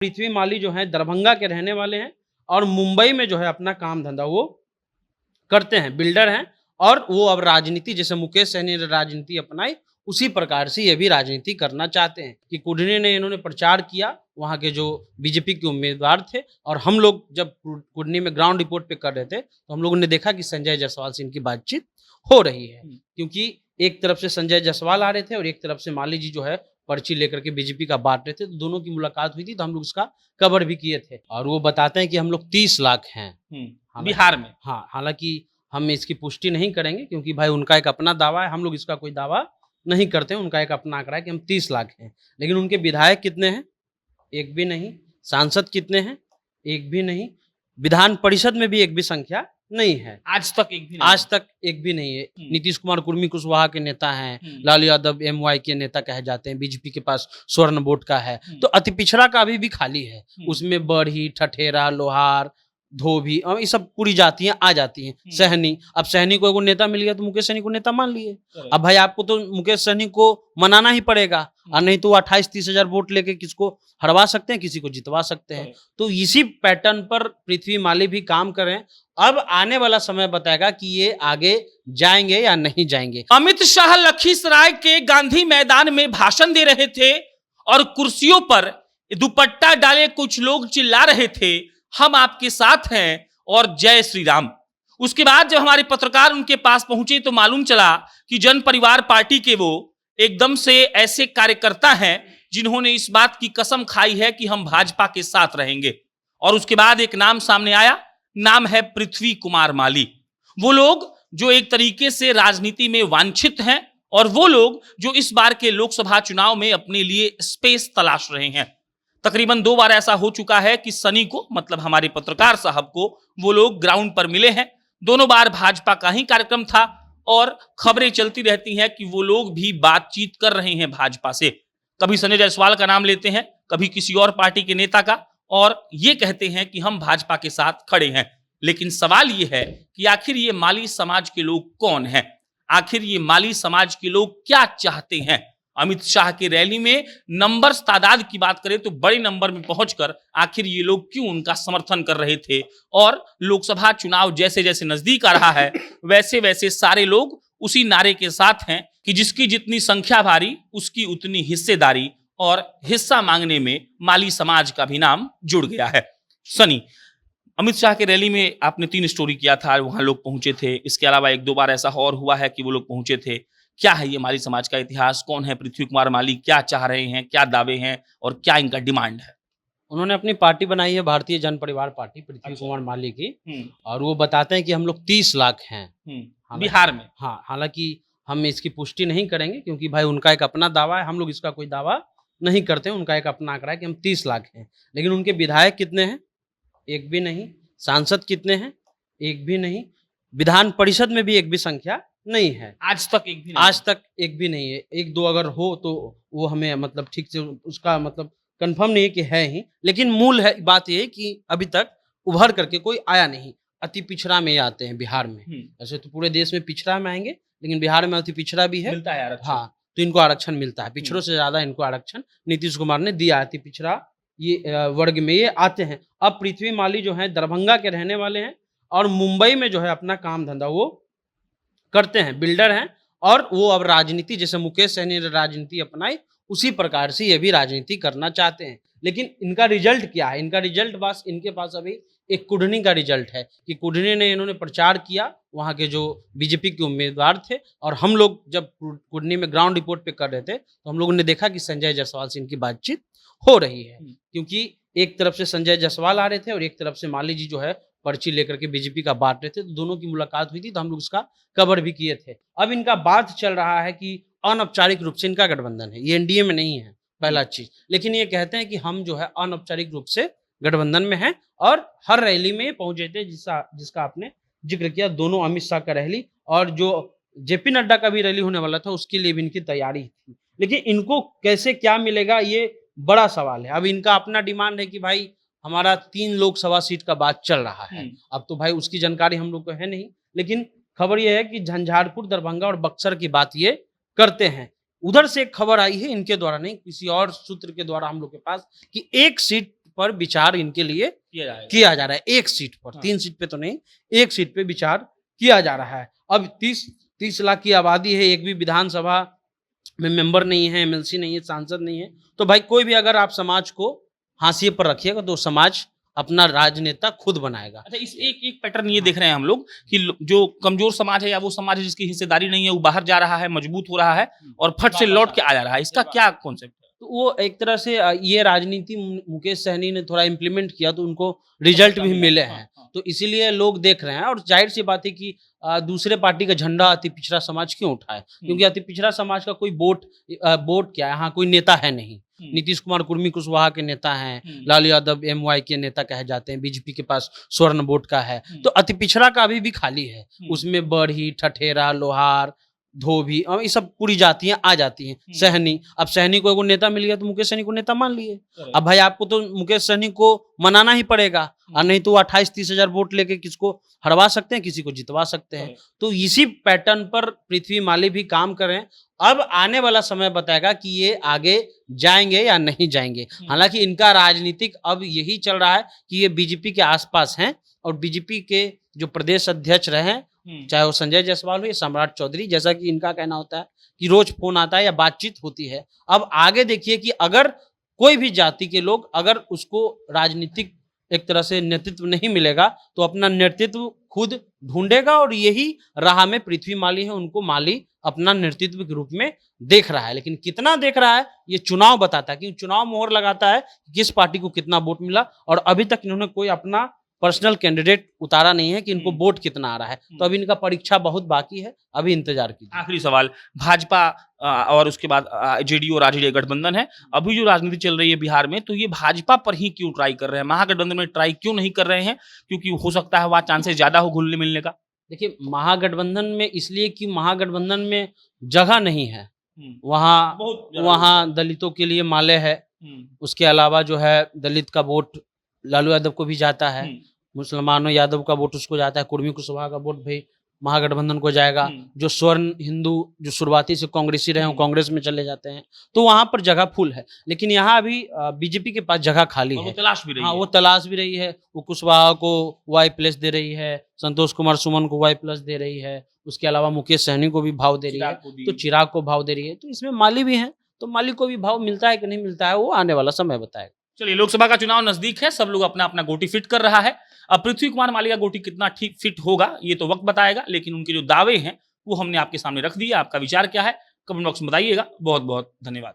पृथ्वी माली जो है दरभंगा के रहने वाले हैं और मुंबई में जो है अपना काम धंधा वो करते हैं, बिल्डर हैं। और वो अब राजनीति, जैसे मुकेश सहनी ने राजनीति अपनाई, उसी प्रकार से ये भी राजनीति करना चाहते हैं कि कुढ़नी ने इन्होंने प्रचार किया, वहाँ के जो बीजेपी के उम्मीदवार थे। और हम लोग जब कुढ़नी में ग्राउंड रिपोर्ट पे कर रहे थे तो हम लोगों ने देखा कि संजय जायसवाल से इनकी बातचीत हो रही है, क्योंकि एक तरफ से संजय जायसवाल आ रहे थे और एक तरफ से माली जी जो है पर्ची लेकर के बीजेपी का बांट रहे थे। तो दोनों की मुलाकात हुई थी, तो हम लोग उसका कवर भी किए थे। और वो बताते हैं कि हम लोग 30 लाख हैं बिहार में। हाँ, हालांकि हम इसकी पुष्टि नहीं करेंगे क्योंकि भाई उनका एक अपना दावा है, हम लोग इसका कोई दावा नहीं करते हैं। उनका एक अपना आंकड़ा है कि हम 30 लाख हैं। लेकिन उनके विधायक कितने हैं? एक भी नहीं। सांसद कितने हैं? एक भी नहीं। विधान परिषद में भी एक भी संख्या नहीं है, आज तक एक भी नहीं। आज तक एक भी नहीं है। नीतीश कुमार कुर्मी कुशवाहा के नेता हैं, लालू यादव एमवाई के नेता कहे जाते हैं, बीजेपी के पास स्वर्ण वोट का है। तो अति पिछड़ा का अभी भी खाली है, उसमें बरही, ठठेरा, लोहार, धोबी, ये सब पूरी जातियां आ जाती हैं। सहनी, अब सहनी को एगो नेता मिल गया तो मुकेश सहनी को नेता मान लिए। अब भाई आपको तो मुकेश सहनी को मनाना ही पड़ेगा, और नहीं तो 28-30 हजार वोट लेके किसको हरवा सकते हैं, किसी को जितवा सकते हैं। तो इसी पैटर्न पर पृथ्वी माली भी काम कर रहे हैं। अब आने वाला समय बताएगा कि ये आगे जाएंगे या नहीं जाएंगे। अमित शाह लखीसराय के गांधी मैदान में भाषण दे रहे थे और कुर्सियों पर दुपट्टा डाले कुछ लोग चिल्ला रहे थे, हम आपके साथ हैं और जय श्री राम। उसके बाद जब हमारे पत्रकार उनके पास पहुंचे तो मालूम चला कि जन परिवार पार्टी के वो एकदम से ऐसे कार्यकर्ता हैं जिन्होंने इस बात की कसम खाई है कि हम भाजपा के साथ रहेंगे। और उसके बाद एक नाम सामने आया, नाम है पृथ्वी कुमार माली। वो लोग जो एक तरीके से राजनीति में वांछित हैं और वो लोग जो इस बार के लोकसभा चुनाव में अपने लिए स्पेस तलाश रहे हैं। तकरीबन 2 बार ऐसा हो चुका है कि सनी को, मतलब हमारे पत्रकार साहब को, वो लोग ग्राउंड पर मिले हैं। दोनों बार भाजपा का ही कार्यक्रम था और खबरें चलती रहती हैं कि वो लोग भी बातचीत कर रहे हैं भाजपा से। कभी संजय जायसवाल का नाम लेते हैं, कभी किसी और पार्टी के नेता का, और ये कहते हैं कि हम भाजपा के साथ खड़े हैं। लेकिन सवाल ये है कि आखिर ये माली समाज के लोग कौन हैं? आखिर ये माली समाज के लोग क्या चाहते हैं? अमित शाह की रैली में नंबर्स, तादाद की बात करें तो बड़े नंबर में पहुंचकर आखिर ये लोग क्यों उनका समर्थन कर रहे थे? और लोकसभा चुनाव जैसे जैसे नजदीक आ रहा है वैसे वैसे सारे लोग उसी नारे के साथ हैं कि जिसकी जितनी संख्या भारी उसकी उतनी हिस्सेदारी, और हिस्सा मांगने में माली समाज का भी नाम जुड़ गया है। सनी, अमित शाह के रैली में आपने 3 स्टोरी किया था, वहां लोग पहुंचे थे। इसके अलावा 1-2 बार ऐसा और हुआ है कि वो लोग पहुंचे थे। क्या है ये माली समाज का इतिहास? कौन है पृथ्वी कुमार माली? क्या चाह रहे हैं? क्या दावे हैं और क्या इनका डिमांड है? उन्होंने अपनी पार्टी बनाई है, भारतीय जन परिवार पार्टी, पृथ्वी कुमार माली की। और वो बताते हैं कि हम लोग 30 लाख हैं बिहार में। हाँ, हालांकि हम इसकी पुष्टि नहीं करेंगे क्योंकि भाई उनका एक अपना दावा है, हम लोग इसका कोई दावा नहीं करते हैं। उनका एक अपना आंकड़ा है कि हम 30 लाख हैं। लेकिन उनके विधायक कितने हैं? एक भी नहीं। सांसद कितने हैं? एक भी नहीं। विधान परिषद में भी एक भी संख्या नहीं है, आज तक एक भी नहीं। आज तक एक भी नहीं है। 1-2 अगर हो तो वो हमें मतलब ठीक से उसका मतलब कंफर्म नहीं है कि है ही। लेकिन मूल है बात ये कि अभी तक उभर करके कोई आया नहीं। अति पिछड़ा में आते हैं बिहार में। ऐसे तो पूरे देश में पिछड़ा में आएंगे, लेकिन बिहार में अति पिछड़ा भी है, मिलता है आरक्षण। हाँ, तो इनको आरक्षण मिलता है। पिछड़ों से ज्यादा इनको आरक्षण नीतीश कुमार ने दिया। अति पिछड़ा ये वर्ग में ये आते हैं। अब पृथ्वी माली जो है दरभंगा के रहने वाले हैं और मुंबई में जो है अपना काम धंधा वो करते हैं, बिल्डर हैं। और वो अब राजनीति, जैसे मुकेश सहनी ने राजनीति अपनाई, उसी प्रकार से ये भी राजनीति करना चाहते हैं। लेकिन इनका रिजल्ट क्या है? इनका रिजल्ट बस इनके पास अभी एक कुढ़नी का रिजल्ट है कि कुढ़नी ने इन्होंने प्रचार किया, वहाँ के जो बीजेपी के उम्मीदवार थे। और हम लोग जब कुढ़नी में ग्राउंड रिपोर्ट पे कर रहे थे तो हम लोगों ने देखा कि संजय जायसवाल से इनकी बातचीत हो रही है, क्योंकि एक तरफ से संजय जायसवाल आ रहे थे और एक तरफ से माली जी जो है पर्ची लेकर के बीजेपी का बांट रहे थे। तो दोनों की मुलाकात हुई थी, तो हम लोग उसका कवर भी किए थे। अब इनका बात चल रहा है कि अनौपचारिक रूप से इनका गठबंधन है, ये एनडीए में नहीं है, पहला चीज। लेकिन ये कहते हैं कि हम जो है अनौपचारिक रूप से गठबंधन में हैं। और हर रैली में पहुंचे थे, जिसका आपने जिक्र किया, दोनों अमित शाह का रैली और जो जेपी नड्डा का भी रैली होने वाला था उसके लिए भी इनकी तैयारी थी। लेकिन इनको कैसे क्या मिलेगा ये बड़ा सवाल है। अब इनका अपना डिमांड है कि भाई हमारा 3 लोकसभा सीट का बात चल रहा है। अब तो भाई उसकी जानकारी हम लोग को है नहीं, लेकिन खबर यह है कि झंझारपुर, दरभंगा और बक्सर की बात ये करते हैं। उधर से एक खबर आई है, इनके द्वारा नहीं, किसी और सूत्र के द्वारा हम लोग के पास, कि एक सीट पर विचार इनके लिए किया जा रहा है। एक सीट पर, हाँ। 3 सीट पे तो नहीं, एक सीट पे विचार किया जा रहा है। अब 30 लाख की आबादी है, एक भी विधानसभा में मेंबर नहीं है, एमएलसी नहीं है, सांसद नहीं है, तो भाई कोई भी अगर आप समाज को हाशिए पर रखिएगा तो समाज अपना राजनेता खुद बनाएगा। अच्छा, इस एक पैटर्न ये देख रहे हैं हम लोग कि जो कमजोर समाज है या वो समाज है जिसकी हिस्सेदारी नहीं है, वो बाहर जा रहा है, मजबूत हो रहा है और फट से लौट के आ जा रहा है, इसका क्या कॉन्सेप्ट है? तो वो एक तरह से ये राजनीति मुकेश सहनी ने थोड़ा इम्प्लीमेंट किया तो उनको रिजल्ट भी मिले हैं, तो इसीलिए लोग देख रहे हैं। और जाहिर सी बात है कि दूसरे पार्टी का झंडा अति पिछड़ा समाज क्यों उठाए, क्योंकि अति पिछड़ा समाज का कोई वोट क्या है, हाँ कोई नेता है नहीं। नीतीश कुमार कुर्मी कुशवाहा के नेता हैं, लालू यादव एमवाई के नेता कहे जाते हैं, बीजेपी के पास स्वर्ण वोट का है, तो अति पिछड़ा का अभी भी खाली है। उसमें बरही, ठठेरा, लोहार, धोबी और ये सब पूरी जातियां आ जाती हैं। सहनी, अब सहनी को एगो नेता मिल गया तो मुकेश सहनी को नेता मान लिए। अब भाई आपको तो मुकेश सहनी को मनाना ही पड़ेगा, और नहीं तो 28-30 हजार वोट लेके किसको हरवा सकते हैं, किसी को जितवा सकते हैं। तो इसी पैटर्न पर पृथ्वी माली भी काम कर रहे हैं। अब आने वाला समय बताएगा कि ये आगे जाएंगे या नहीं जाएंगे। हालांकि इनका राजनीतिक अब यही चल रहा है कि ये बीजेपी के आसपास हैं, और बीजेपी के जो प्रदेश अध्यक्ष रहे, चाहे वो संजय जायसवाल हो या सम्राट चौधरी, जैसा कि इनका कहना होता है कि रोज फोन आता है या बातचीत होती है। अब आगे देखिए कि अगर कोई भी जाति के लोग अगर उसको राजनीतिक एक तरह से नेतृत्व नहीं मिलेगा तो अपना नेतृत्व खुद ढूंढेगा, और यही राह में पृथ्वी माली है, उनको माली अपना नेतृत्व के रूप में देख रहा है। लेकिन कितना देख रहा है ये चुनाव बताता है, क्योंकि चुनाव मोहर लगाता है कि किस पार्टी को कितना वोट मिला, और अभी तक इन्होंने कोई अपना पर्सनल कैंडिडेट उतारा नहीं है कि इनको वोट कितना आ रहा है। तो अभी इनका परीक्षा बहुत बाकी है, अभी इंतजार कीजिए। आखिरी सवाल, भाजपा और उसके बाद जेडीयू और आरजेडी गठबंधन है, अभी जो राजनीति चल रही है बिहार में, तो ये भाजपा पर ही क्यों ट्राई कर रहे हैं, महागठबंधन में ट्राई क्यों नहीं कर रहे हैं? क्योंकि हो सकता है वहाँ चांसेस ज्यादा हो घुलने मिलने का। देखिए, महागठबंधन में इसलिए कि महागठबंधन में जगह नहीं है, वहाँ दलितों के लिए माले है, उसके अलावा जो है दलित का वोट लालू यादव को भी जाता है, मुसलमानों यादव का वोट उसको जाता है, कुर्मी कुशवाहा का वोट भी महागठबंधन को जाएगा। जो स्वर्ण हिंदू जो शुरुआती से कांग्रेसी रहे हैं वो कांग्रेस में चले जाते हैं, तो वहां पर जगह फुल है। लेकिन यहाँ अभी बीजेपी के पास जगह खाली है, तलाश भी रही है। वो तलाश भी रही है। वो कुशवाहा को Y+ दे रही है, संतोष कुमार सुमन को Y+ दे रही है, उसके अलावा मुकेश सहनी को भी भाव दे रही है, तो चिराग को भाव दे रही है। तो इसमें माली भी है, तो माली को भी भाव मिलता है कि नहीं मिलता है वो आने वाला समय बताएगा। चलिए, लोकसभा का चुनाव नजदीक है, सब लोग अपना अपना गोटी फिट कर रहा है। अब पृथ्वी कुमार माली का गोटी कितना ठीक फिट होगा ये तो वक्त बताएगा, लेकिन उनके जो दावे हैं वो हमने आपके सामने रख दिए। आपका विचार क्या है कमेंट बॉक्स में बताइएगा। बहुत बहुत धन्यवाद।